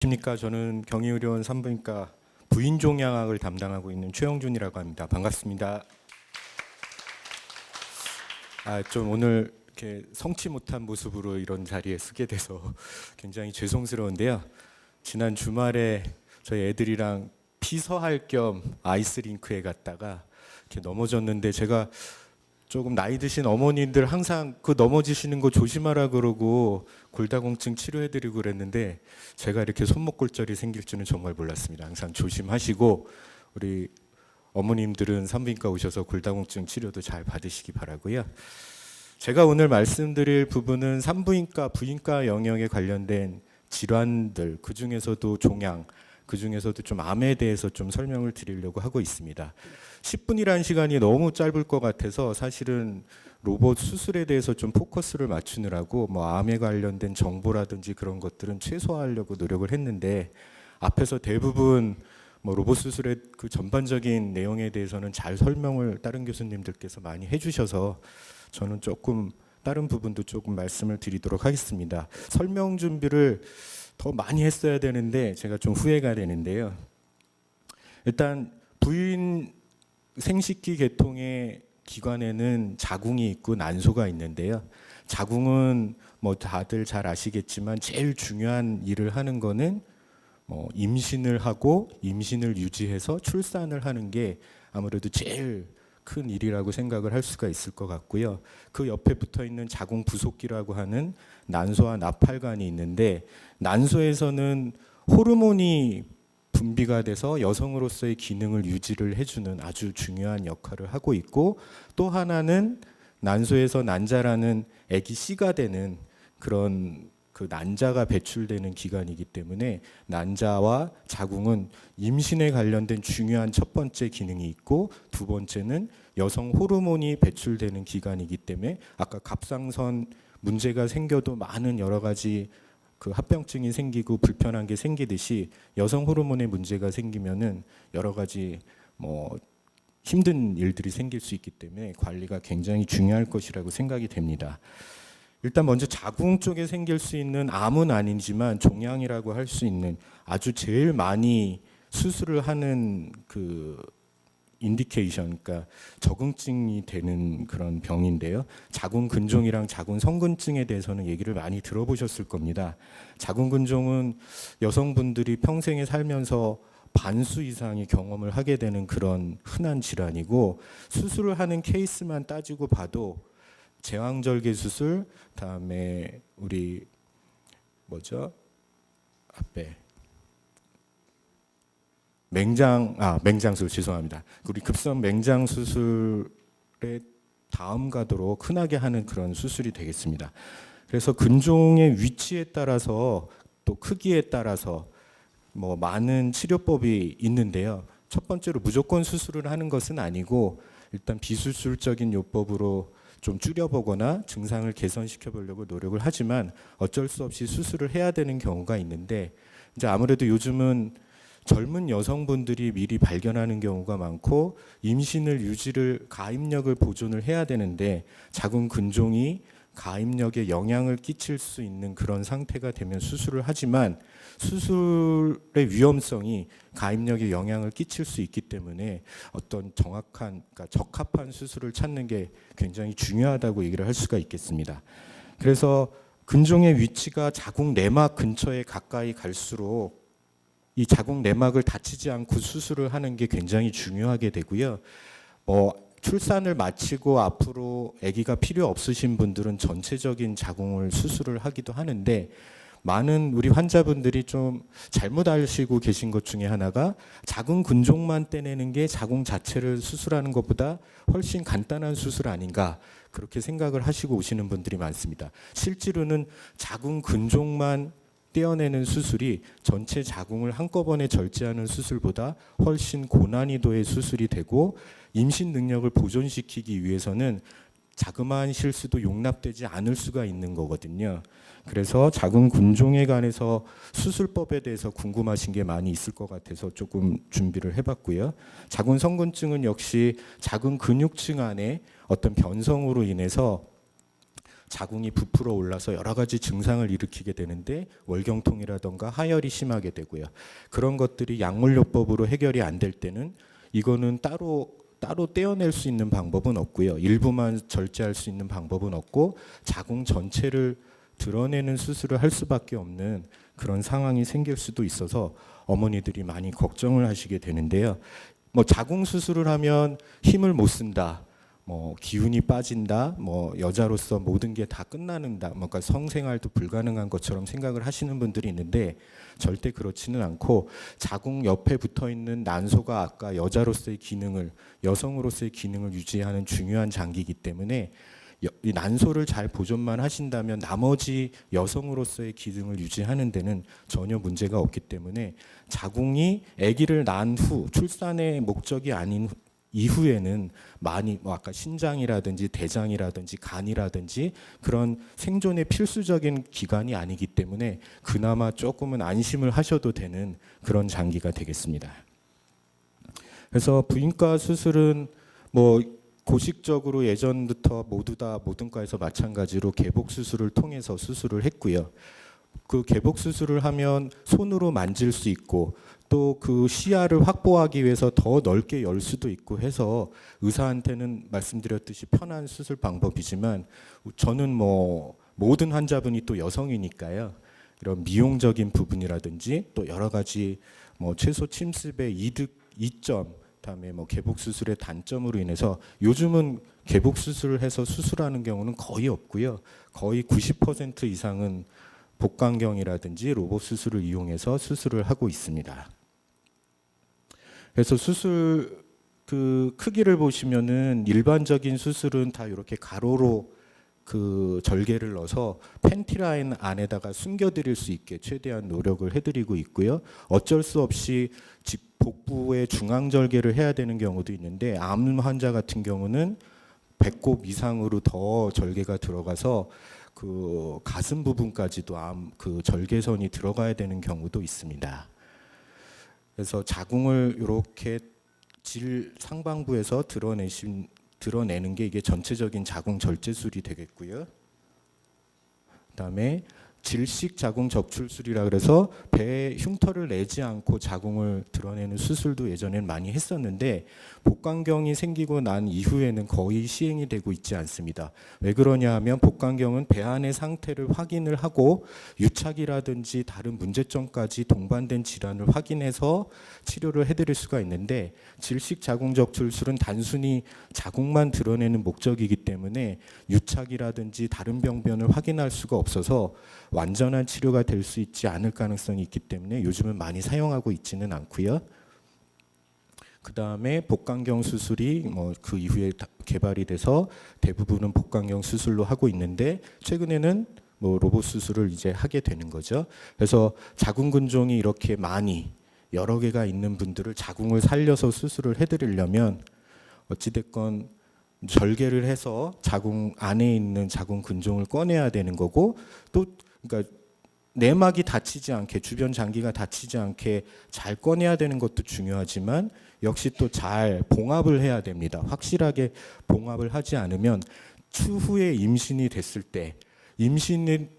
안녕하십니까. 저는 경희의료원 산부인과 부인종양학을 담당하고 있는 최영준이라고 합니다. 반갑습니다. 좀 오늘 이렇게 성치 못한 모습으로 이런 자리에 서게 돼서 굉장히 죄송스러운데요. 지난 주말에 저희 애들이랑 피서할 겸 아이스링크에 갔다가 이렇게 넘어졌는데, 제가 조금 나이 드신 어머님들 항상 그 넘어지시는 거 조심하라 그러고 골다공증 치료해드리고 그랬는데, 제가 이렇게 손목골절이 생길 줄은 정말 몰랐습니다. 항상 조심하시고 우리 어머님들은 산부인과 오셔서 골다공증 치료도 잘 받으시기 바라고요. 제가 오늘 말씀드릴 부분은 산부인과, 부인과 영역에 관련된 질환들, 그 중에서도 종양, 그 중에서도 좀 암에 대해서 좀 설명을 드리려고 하고 있습니다. 10분이라는 시간이 너무 짧을 것 같아서 사실은 로봇 수술에 대해서 좀 포커스를 맞추느라고 암에 관련된 정보라든지 그런 것들은 최소화하려고 노력을 했는데, 앞에서 대부분 로봇 수술의 그 전반적인 내용에 대해서는 잘 설명을 다른 교수님들께서 많이 해주셔서 저는 조금 다른 부분도 조금 말씀을 드리도록 하겠습니다. 설명 준비를 더 많이 했어야 되는데 제가 좀 후회가 되는데요. 일단 부인 생식기 계통의 기관에는 자궁이 있고 난소가 있는데요. 자궁은 다들 잘 아시겠지만 제일 중요한 일을 하는 거는 임신을 하고 임신을 유지해서 출산을 하는 게 아무래도 제일 큰 일이라고 생각을 할 수가 있을 것 같고요. 그 옆에 붙어 있는 자궁 부속기라고 하는 난소와 나팔관이 있는데, 난소에서는 호르몬이 분비가 돼서 여성으로서의 기능을 유지를 해주는 아주 중요한 역할을 하고 있고, 또 하나는 난소에서 난자라는 아기 씨가 되는 그런 그 난자가 배출되는 기관이기 때문에 난자와 자궁은 임신에 관련된 중요한 첫 번째 기능이 있고, 두 번째는 여성 호르몬이 배출되는 기관이기 때문에 아까 갑상선 문제가 생겨도 많은 여러 가지 그 합병증이 생기고 불편한 게 생기듯이 여성 호르몬의 문제가 생기면은 여러 가지 힘든 일들이 생길 수 있기 때문에 관리가 굉장히 중요할 것이라고 생각이 됩니다. 일단 먼저 자궁 쪽에 생길 수 있는 암은 아니지만 종양이라고 할 수 있는 아주 제일 많이 수술을 하는 그 인디케이션, 그러니까 적응증이 되는 그런 병인데요. 자궁 근종이랑 자궁 성근증에 대해서는 얘기를 많이 들어보셨을 겁니다. 자궁 근종은 여성분들이 평생에 살면서 반수 이상의 경험을 하게 되는 그런 흔한 질환이고, 수술을 하는 케이스만 따지고 봐도 제왕절개 수술, 다음에 우리 앞에 맹장 수술, 죄송합니다. 우리 급성 맹장 수술의 다음 가도록 흔하게 하는 그런 수술이 되겠습니다. 그래서 근종의 위치에 따라서 또 크기에 따라서 많은 치료법이 있는데요. 첫 번째로 무조건 수술을 하는 것은 아니고, 일단 비수술적인 요법으로 좀 줄여보거나 증상을 개선시켜 보려고 노력을 하지만 어쩔 수 없이 수술을 해야 되는 경우가 있는데, 이제 아무래도 요즘은 젊은 여성분들이 미리 발견하는 경우가 많고, 임신을 유지를 가임력을 보존을 해야 되는데 자궁 근종이 가임력에 영향을 끼칠 수 있는 그런 상태가 되면 수술을 하지만, 수술의 위험성이 가임력에 영향을 끼칠 수 있기 때문에 어떤 정확한, 그러니까 적합한 수술을 찾는 게 굉장히 중요하다고 얘기를 할 수가 있겠습니다. 그래서 근종의 위치가 자궁 내막 근처에 가까이 갈수록 이 자궁 내막을 다치지 않고 수술을 하는 게 굉장히 중요하게 되고요. 출산을 마치고 앞으로 아기가 필요 없으신 분들은 전체적인 자궁을 수술을 하기도 하는데, 많은 우리 환자분들이 좀 잘못 아시고 계신 것 중에 하나가 자궁 근종만 떼내는 게 자궁 자체를 수술하는 것보다 훨씬 간단한 수술 아닌가, 그렇게 생각을 하시고 오시는 분들이 많습니다. 실제로는 자궁 근종만 떼어내는 수술이 전체 자궁을 한꺼번에 절제하는 수술보다 훨씬 고난이도의 수술이 되고, 임신 능력을 보존시키기 위해서는 자그마한 실수도 용납되지 않을 수가 있는 거거든요. 그래서 자궁 근종에 관해서 수술법에 대해서 궁금하신 게 많이 있을 것 같아서 조금 준비를 해봤고요. 자궁 성근증은 역시 자궁 근육층 안에 어떤 변성으로 인해서 자궁이 부풀어 올라서 여러 가지 증상을 일으키게 되는데 월경통이라던가 하혈이 심하게 되고요. 그런 것들이 약물요법으로 해결이 안 될 때는 이거는 따로 떼어낼 수 있는 방법은 없고요. 일부만 절제할 수 있는 방법은 없고 자궁 전체를 드러내는 수술을 할 수밖에 없는 그런 상황이 생길 수도 있어서 어머니들이 많이 걱정을 하시게 되는데요. 뭐 자궁 수술을 하면 힘을 못 쓴다, 뭐 기운이 빠진다, 뭐 여자로서 모든 게 다 끝나는다, 뭔가 성생활도 불가능한 것처럼 생각을 하시는 분들이 있는데 절대 그렇지는 않고 자궁 옆에 붙어 있는 난소가 아까 여자로서의 기능을, 여성으로서의 기능을 유지하는 중요한 장기이기 때문에 이 난소를 잘 보존만 하신다면 나머지 여성으로서의 기능을 유지하는 데는 전혀 문제가 없기 때문에 자궁이 아기를 낳은 후 출산의 목적이 아닌 이후에는 많이 뭐 아까 신장이라든지 대장이라든지 간이라든지 그런 생존의 필수적인 기관이 아니기 때문에 그나마 조금은 안심을 하셔도 되는 그런 장기가 되겠습니다. 그래서 부인과 수술은 뭐 고식적으로 예전부터 모두 다 모든 과에서 마찬가지로 개복 수술을 통해서 수술을 했고요. 그 개복 수술을 하면 손으로 만질 수 있고 또 그 시야를 확보하기 위해서 더 넓게 열 수도 있고 해서 의사한테는 말씀드렸듯이 편한 수술 방법이지만 저는 뭐 모든 환자분이 또 여성이니까요. 이런 미용적인 부분이라든지 또 여러 가지 뭐 최소 침습의 이점 그다음에 뭐 개복 수술의 단점으로 인해서 요즘은 개복 수술을 해서 수술하는 경우는 거의 없고요. 거의 90% 이상은 복강경이라든지 로봇 수술을 이용해서 수술을 하고 있습니다. 그래서 수술 그 크기를 보시면은 일반적인 수술은 다 이렇게 가로로 그 절개를 넣어서 팬티라인 안에다가 숨겨드릴 수 있게 최대한 노력을 해드리고 있고요. 어쩔 수 없이 복부에 중앙절개를 해야 되는 경우도 있는데 암 환자 같은 경우는 배꼽 이상으로 더 절개가 들어가서 그 가슴 부분까지도 암 그 절개선이 들어가야 되는 경우도 있습니다. 그래서 자궁을 이렇게 질 상방부에서 드러내는 게 이게 전체적인 자궁 절제술이 되겠고요. 그다음에 질식 자궁 적출술이라 그래서 배에 흉터를 내지 않고 자궁을 드러내는 수술도 예전에는 많이 했었는데 복강경이 생기고 난 이후에는 거의 시행이 되고 있지 않습니다. 왜 그러냐 하면 복강경은 배 안의 상태를 확인을 하고 유착이라든지 다른 문제점까지 동반된 질환을 확인해서 치료를 해드릴 수가 있는데 질식 자궁 적출술은 단순히 자궁만 드러내는 목적이기 때문에 유착이라든지 다른 병변을 확인할 수가 없어서 완전한 치료가 될 수 있지 않을 가능성이 있기 때문에 요즘은 많이 사용하고 있지는 않고요. 그 다음에 복강경 수술이 뭐 그 이후에 개발이 돼서 대부분은 복강경 수술로 하고 있는데 최근에는 뭐 로봇 수술을 이제 하게 되는 거죠. 그래서 자궁 근종이 이렇게 많이 여러 개가 있는 분들을 자궁을 살려서 수술을 해드리려면 어찌됐건 절개를 해서 자궁 안에 있는 자궁 근종을 꺼내야 되는 거고 또 그러니까 내막이 다치지 않게 주변 장기가 다치지 않게 잘 꺼내야 되는 것도 중요하지만 역시 또 잘 봉합을 해야 됩니다. 확실하게 봉합을 하지 않으면 추후에 임신이 됐을 때 임신이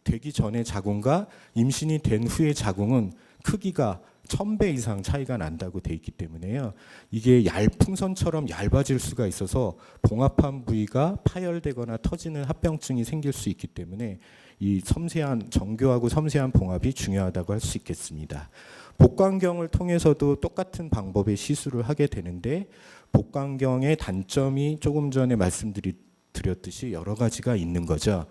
되기 전에 자궁과 임신이 된 후의 자궁은 크기가 1000배 이상 차이가 난다고 돼 있기 때문에요. 이게 풍선처럼 얇아질 수가 있어서 봉합한 부위가 파열되거나 터지는 합병증이 생길 수 있기 때문에 이 섬세한 정교하고 섬세한 봉합이 중요하다고 할 수 있겠습니다. 복강경을 통해서도 똑같은 방법의 시술을 하게 되는데 복강경의 단점이 조금 전에 말씀드렸듯이 여러 가지가 있는 거죠.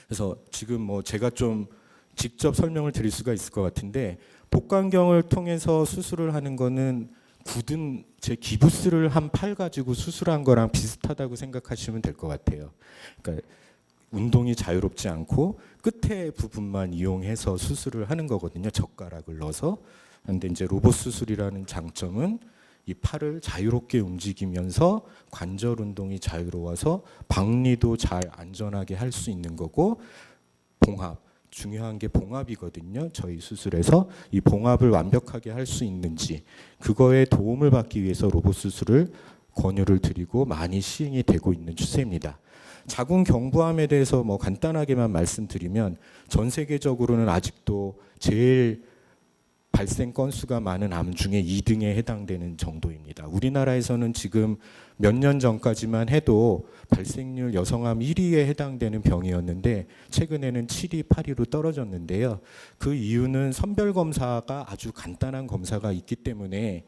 그래서 지금 뭐 제가 좀 직접 설명을 드릴 수가 있을 것 같은데 복강경을 통해서 수술을 하는 거는 굳은 제 기부스를 한 팔 가지고 수술한 거랑 비슷하다고 생각하시면 될 것 같아요. 그러니까 운동이 자유롭지 않고 끝에 부분만 이용해서 수술을 하는 거거든요. 젓가락을 넣어서. 그런데 이제 로봇 수술이라는 장점은 이 팔을 자유롭게 움직이면서 관절 운동이 자유로워서 박리도 잘 안전하게 할 수 있는 거고 봉합 중요한 게 봉합이거든요. 저희 수술에서 이 봉합을 완벽하게 할 수 있는지 그거에 도움을 받기 위해서 로봇 수술을 권유를 드리고 많이 시행이 되고 있는 추세입니다. 자궁 경부암에 대해서 뭐 간단하게만 말씀드리면 전 세계적으로는 아직도 제일 발생 건수가 많은 암 중에 2등에 해당되는 정도입니다. 우리나라에서는 지금 몇 년 전까지만 해도 발생률 여성암 1위에 해당되는 병이었는데 최근에는 7위, 8위로 떨어졌는데요. 그 이유는 선별검사가 아주 간단한 검사가 있기 때문에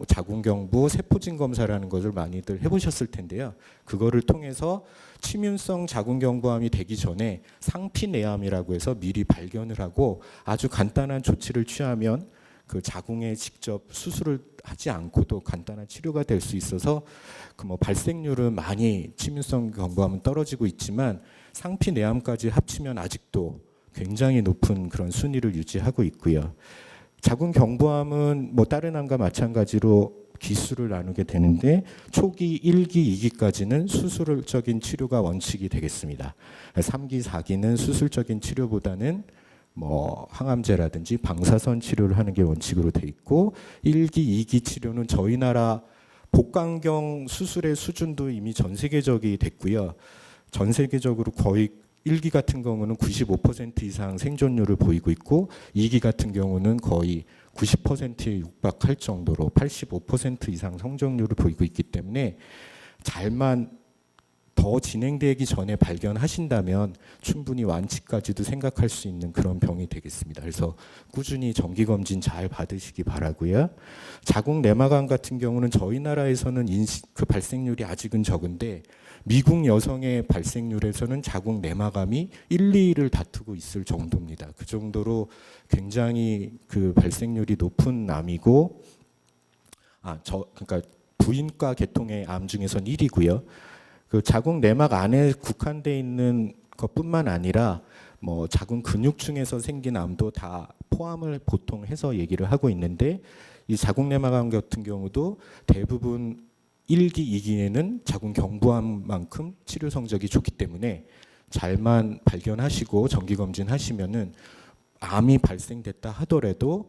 자궁경부 세포진 검사라는 것을 많이들 해보셨을 텐데요. 그거를 통해서 침윤성 자궁경부암이 되기 전에 상피내암이라고 해서 미리 발견을 하고 아주 간단한 조치를 취하면 그 자궁에 직접 수술을 하지 않고도 간단한 치료가 될 수 있어서 그 발생률은 많이 침윤성 경부암은 떨어지고 있지만 상피내암까지 합치면 아직도 굉장히 높은 그런 순위를 유지하고 있고요. 자궁 경부암은 다른 암과 마찬가지로 기수를 나누게 되는데 초기 1기, 2기까지는 수술적인 치료가 원칙이 되겠습니다. 3기, 4기는 수술적인 치료보다는 항암제라든지 방사선 치료를 하는 게 원칙으로 돼 있고 1기, 2기 치료는 저희 나라 복강경 수술의 수준도 이미 전 세계적이 됐고요. 전 세계적으로 거의 1기 같은 경우는 95% 이상 생존율을 보이고 있고 2기 같은 경우는 거의 90%에 육박할 정도로 85% 이상 성장률을 보이고 있기 때문에 잘만 더 진행되기 전에 발견하신다면 충분히 완치까지도 생각할 수 있는 그런 병이 되겠습니다. 그래서 꾸준히 정기검진 잘 받으시기 바라고요. 자궁 내막암 같은 경우는 저희 나라에서는 그 발생률이 아직은 적은데 미국 여성의 발생률에서는 자궁 내막암이 1, 2위를 다투고 있을 정도입니다. 그 정도로 굉장히 그 발생률이 높은 암이고, 그러니까 부인과 계통의 암 중에선 1위고요. 그 자궁 내막 안에 국한돼 있는 것뿐만 아니라 자궁 근육층에서 생긴 암도 다 포함을 보통 해서 얘기를 하고 있는데 이 자궁 내막암 같은 경우도 대부분 1기, 2기에는 자궁 경부암만큼 치료 성적이 좋기 때문에 잘만 발견하시고 정기검진 하시면은 암이 발생됐다 하더라도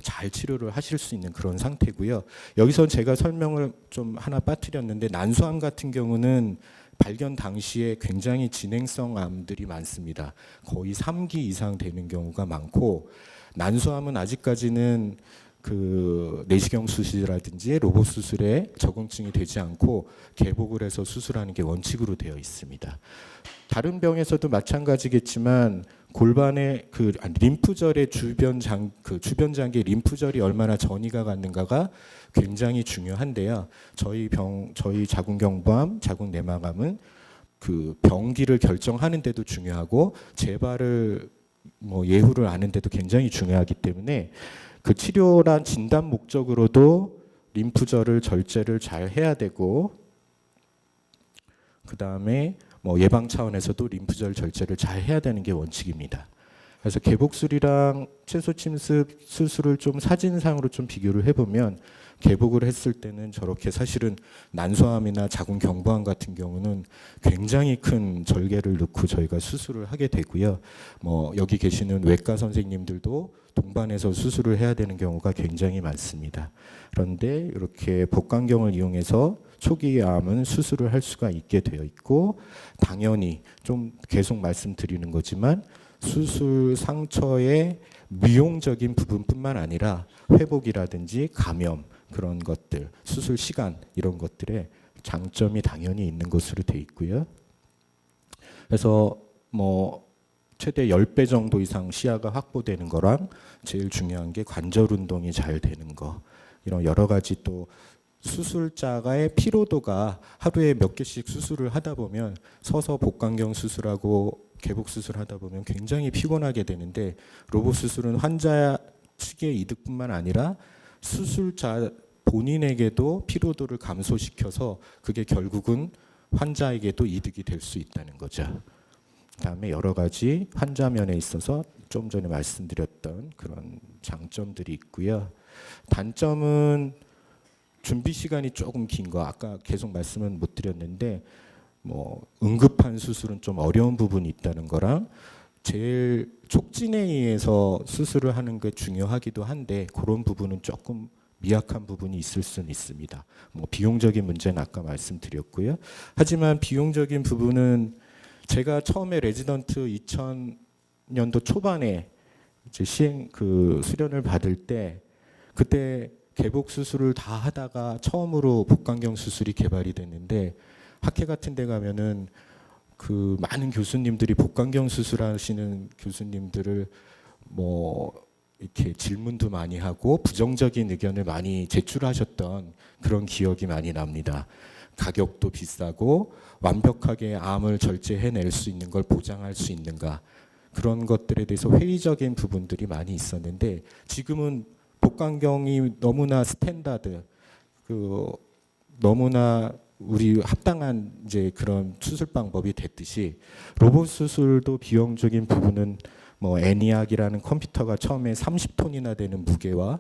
잘 치료를 하실 수 있는 그런 상태고요. 여기서 제가 설명을 좀 하나 빠뜨렸는데 난소암 같은 경우는 발견 당시에 굉장히 진행성 암들이 많습니다. 거의 3기 이상 되는 경우가 많고 난소암은 아직까지는 그 내시경 수술이라든지 로봇 수술에 적응증이 되지 않고 개복을 해서 수술하는 게 원칙으로 되어 있습니다. 다른 병에서도 마찬가지겠지만 골반의 그 림프절의 주변 장기 림프절이 얼마나 전이가 갔는가가 굉장히 중요한데요. 저희 자궁경부암, 자궁내막암은 그 병기를 결정하는 데도 중요하고 재발을 예후를 아는 데도 굉장히 중요하기 때문에 그 치료란 진단 목적으로도 림프절을 절제를 잘 해야 되고 그 다음에 예방 차원에서도 림프절 절제를 잘 해야 되는 게 원칙입니다. 그래서 개복술이랑 채소 침습 수술을 좀 사진상으로 좀 비교를 해보면 개복을 했을 때는 저렇게 사실은 난소암이나 자궁 경부암 같은 경우는 굉장히 큰 절개를 넣고 저희가 수술을 하게 되고요. 여기 계시는 외과 선생님들도 동반해서 수술을 해야 되는 경우가 굉장히 많습니다. 그런데 이렇게 복강경을 이용해서 초기 암은 수술을 할 수가 있게 되어 있고 당연히 좀 계속 말씀드리는 거지만 수술 상처의 미용적인 부분뿐만 아니라 회복이라든지 감염 그런 것들, 수술 시간 이런 것들에 장점이 당연히 있는 것으로 되어 있고요. 그래서 최대 10배 정도 이상 시야가 확보되는 거랑 제일 중요한 게 관절 운동이 잘 되는 거. 이런 여러 가지 또 수술자가의 피로도가 하루에 몇 개씩 수술을 하다 보면 서서 복강경 수술하고 개복 수술하다 보면 굉장히 피곤하게 되는데 로봇 수술은 환자 측의 이득뿐만 아니라 수술자 본인에게도 피로도를 감소시켜서 그게 결국은 환자에게도 이득이 될 수 있다는 거죠. 그다음에 여러 가지 환자 면에 있어서 좀 전에 말씀드렸던 그런 장점들이 있고요. 단점은 준비 시간이 조금 긴 거 아까 계속 말씀은 못 드렸는데 응급한 수술은 좀 어려운 부분이 있다는 거랑 제일 촉진에 의해서 수술을 하는 게 중요하기도 한데 그런 부분은 조금 미약한 부분이 있을 수는 있습니다. 뭐 비용적인 문제는 아까 말씀드렸고요. 하지만 비용적인 부분은 제가 처음에 레지던트 2000년도 초반에 이제 수련을 받을 때 그때 개복 수술을 다 하다가 처음으로 복강경 수술이 개발이 됐는데 학회 같은 데 가면은 그 많은 교수님들이 복강경 수술하시는 교수님들을 뭐 이렇게 질문도 많이 하고 부정적인 의견을 많이 제출하셨던 그런 기억이 많이 납니다. 가격도 비싸고 완벽하게 암을 절제해낼 수 있는 걸 보장할 수 있는가, 그런 것들에 대해서 회의적인 부분들이 많이 있었는데 지금은 복강경이 너무나 스탠다드, 너무나 우리 합당한 이제 그런 수술 방법이 됐듯이 로봇 수술도 비용적인 부분은 뭐 애니악이라는 컴퓨터가 처음에 30톤이나 되는 무게와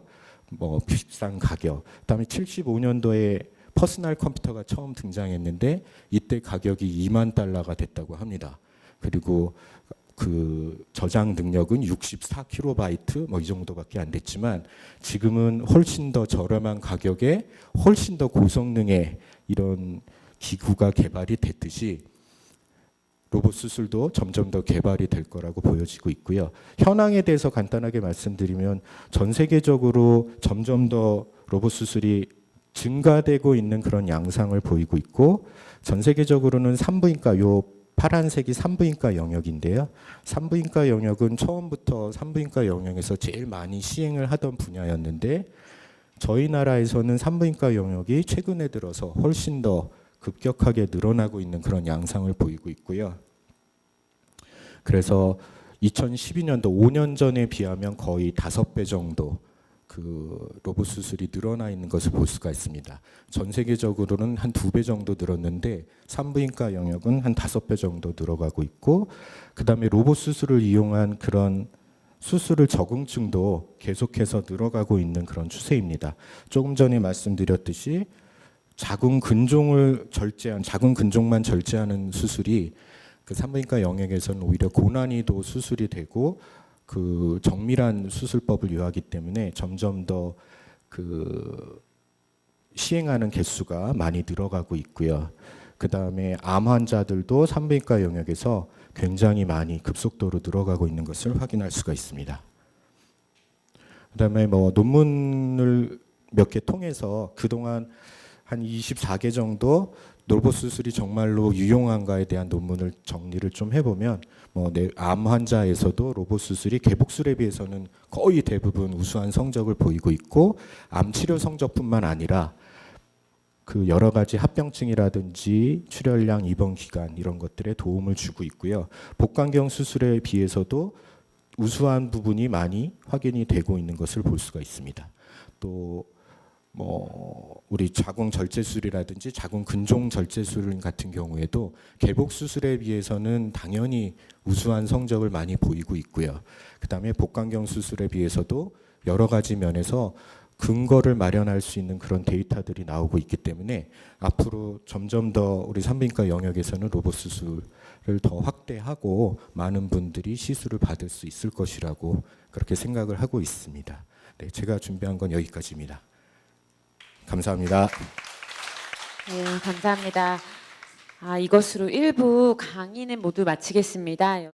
뭐 비싼 가격, 그다음에 75년도에 퍼스널 컴퓨터가 처음 등장했는데 이때 가격이 $20,000가 됐다고 합니다. 그리고 그 저장 능력은 64KB 뭐 이 정도밖에 안 됐지만 지금은 훨씬 더 저렴한 가격에 훨씬 더 고성능의 이런 기구가 개발이 됐듯이 로봇 수술도 점점 더 개발이 될 거라고 보여지고 있고요. 현황에 대해서 간단하게 말씀드리면 전 세계적으로 점점 더 로봇 수술이 증가되고 있는 그런 양상을 보이고 있고, 전 세계적으로는 산부인과, 요 파란색이 산부인과 영역인데요. 산부인과 영역은 처음부터 산부인과 영역에서 제일 많이 시행을 하던 분야였는데 저희 나라에서는 산부인과 영역이 최근에 들어서 훨씬 더 급격하게 늘어나고 있는 그런 양상을 보이고 있고요. 그래서 2012년도 5년 전에 비하면 거의 5배 정도 그 로봇 수술이 늘어나 있는 것을 볼 수가 있습니다. 전 세계적으로는 한 2배 정도 늘었는데 산부인과 영역은 한 5배 정도 늘어가고 있고, 그다음에 로봇 수술을 이용한 그런 수술을 적응증도 계속해서 늘어가고 있는 그런 추세입니다. 조금 전에 말씀드렸듯이 자궁 근종만 절제하는 수술이 그 산부인과 영역에서는 오히려 고난이도 수술이 되고 그 정밀한 수술법을 요하기 때문에 점점 더 그 시행하는 개수가 많이 늘어가고 있고요. 그 다음에 암 환자들도 산부인과 영역에서 굉장히 많이 급속도로 늘어가고 있는 것을 확인할 수가 있습니다. 그 다음에 뭐 논문을 몇 개 통해서 그동안 한 24개 정도 로봇 수술이 정말로 유용한가에 대한 논문을 정리를 좀 해보면 암 환자에서도 로봇 수술이 개복술에 비해서는 거의 대부분 우수한 성적을 보이고 있고, 암 치료 성적뿐만 아니라 그 여러 가지 합병증이라든지 출혈량, 입원 기간 이런 것들에 도움을 주고 있고요. 복강경 수술에 비해서도 우수한 부분이 많이 확인이 되고 있는 것을 볼 수가 있습니다. 또 우리 자궁 절제술이라든지 자궁 근종 절제술 같은 경우에도 개복 수술에 비해서는 당연히 우수한 성적을 많이 보이고 있고요. 그다음에 복강경 수술에 비해서도 여러 가지 면에서 근거를 마련할 수 있는 그런 데이터들이 나오고 있기 때문에 앞으로 점점 더 우리 산부인과 영역에서는 로봇 수술을 더 확대하고 많은 분들이 시술을 받을 수 있을 것이라고 그렇게 생각을 하고 있습니다. 네, 제가 준비한 건 여기까지입니다. 감사합니다. 네, 감사합니다. 이것으로 1부 강의는 모두 마치겠습니다.